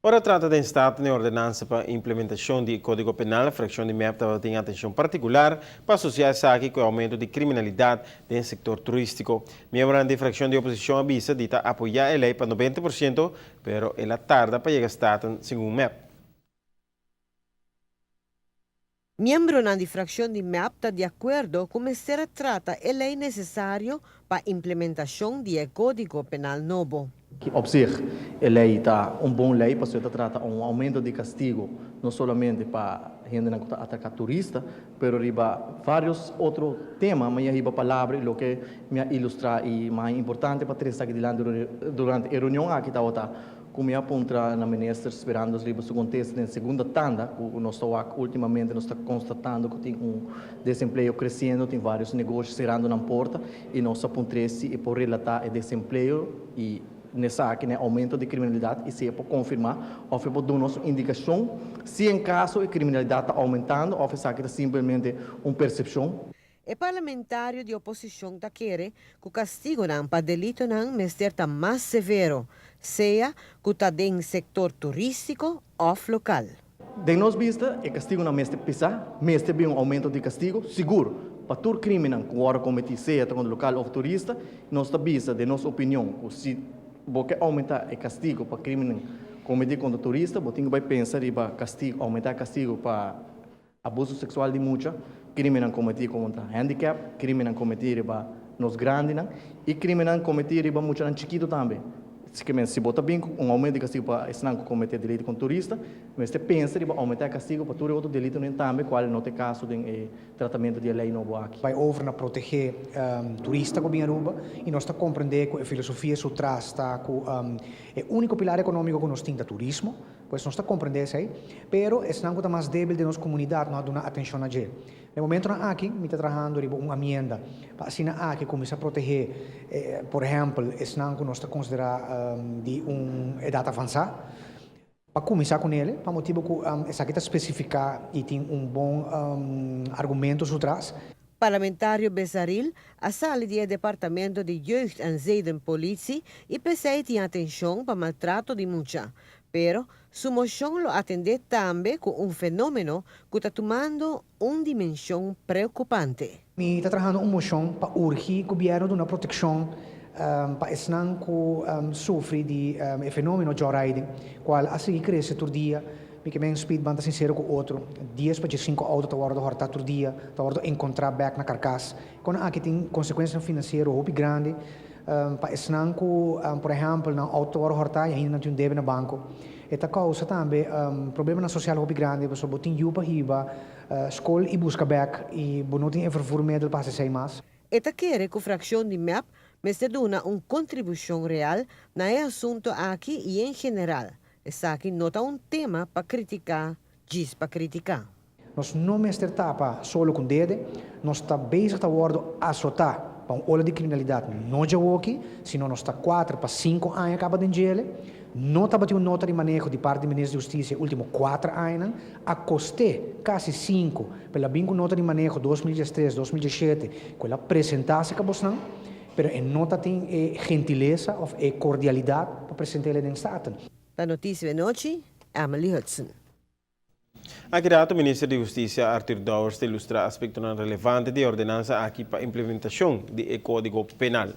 Ora trata-se de Estado na ordenança para a implementação do Código Penal, a fração de MEP tem atenção particular para associar essa aqui com o aumento de criminalidade no setor turístico. Membro da fração de oposição avisa de apoiar a lei para 90%, mas ela tarda para chegar a Estado, segundo o MEP. Membro na fração de MEP está de acordo com que trata a lei necessário para a implementação do Código Penal novo. Op zich, a lei está bom lei para se trata aumento de castigo, não somente para gente que atacar turista, pero riba vários outros temas, mas riba palavra, o que me ilustra e mais importante para trazer aqui durante a reunião aqui está como eu aponta na ministra esperando riba se contexto na segunda tanda, nós ultimamente nós está constatando que tem desemprego crescendo, tem vários negócios cerrando na porta e nós apontamos e por relatar o desemprego e nessa aqui, né, aumento de criminalidade e se é para confirmar, ou para dar nossa indicação, se em caso a criminalidade está aumentando, ou se é simplesmente uma percepção. O parlamentário de oposição está querendo que o castigo para delito não está mais severo, seja que está no setor turístico ou local. De nós vista, o castigo não está pisar, mas tem um aumento de castigo seguro. Para todo crime que agora cometido, seja no local ou turista, nós está vista, de nossa opinião, se porque aumentar o castigo para crime cometido contra turista, você vai pensar em castigo, aumentar o castigo para abuso sexual de mulher, crime cometido contra handicap, crime cometido para nos grandes e crime cometido para mulher chiquito também. Se bota bem aumento de castigo para esse não cometer delito com turista, mas você pensa em aumentar o castigo para todo outro delito também, qual não tem caso de tratamento de lei novo aqui. Vai over na proteger turista com Aruba e nós está compreender que a filosofia por trás está com o único pilar econômico que nós temos é turismo, pois nós está compreender isso aí, pero é não está mais débil de nossa comunidade, não dá atenção a ele. No momento na aqui, me está trabalhando uma amenda para assim na aqui começar a proteger, por exemplo, esse não que nós está considerar de idade avançada, para começar com ele, para motivo que essa aqui está especificar e tem bom argumento por trás. Parlamentário Besaril, a sala do Departamento de Jeugd en Zedenpolitie e PCI tem atenção para maltrato de mulher. Pero sua moção lo atende também com fenômeno que está tomando uma dimensão preocupante. Me está trabalhando uma moção para urgir o governo de uma proteção para esse não que sofre de fenômeno de joyride, qual a seguir cresce todo dia, porque bem speed banda sincero com o outro, 10 para 5 autos está hora horta todo dia, está hora encontrar back na carcaça, quando aqui tem consequências financeiras muito grande. Para esse não que, por exemplo, na auto horta e ainda não tem débito no banco. Esta causa também problema social muito grande, porque você tem para riba, escola e busca back e não tem vervoermiddel para se mais. Esta quer que a fração de MEP se dê uma contribuição real no assunto aqui e em geral. Essa aqui não é tema para criticar, diz para criticar. Nós não estamos tapa só com o dedo, nós estamos bezig a a soltar para uma ola de criminalidade. Não já aqui, senão nós estamos 4 para 5 anos acaba de gelo. Não está batendo nota de manejo de parte do Ministério da Justiça último 4 anos, a custe quase 5, pela bem com nota de manejo 2013, 2017, que ela apresentasse a não, mas a nota tem gentileza ou cordialidade para apresentar ela em Estado. Da notícia de noite, Emily Hudson. Aqui o Ministro da Justiça, Arthur Dowers, ilustra aspectos relevantes da ordenança aqui para a implementação do Código Penal.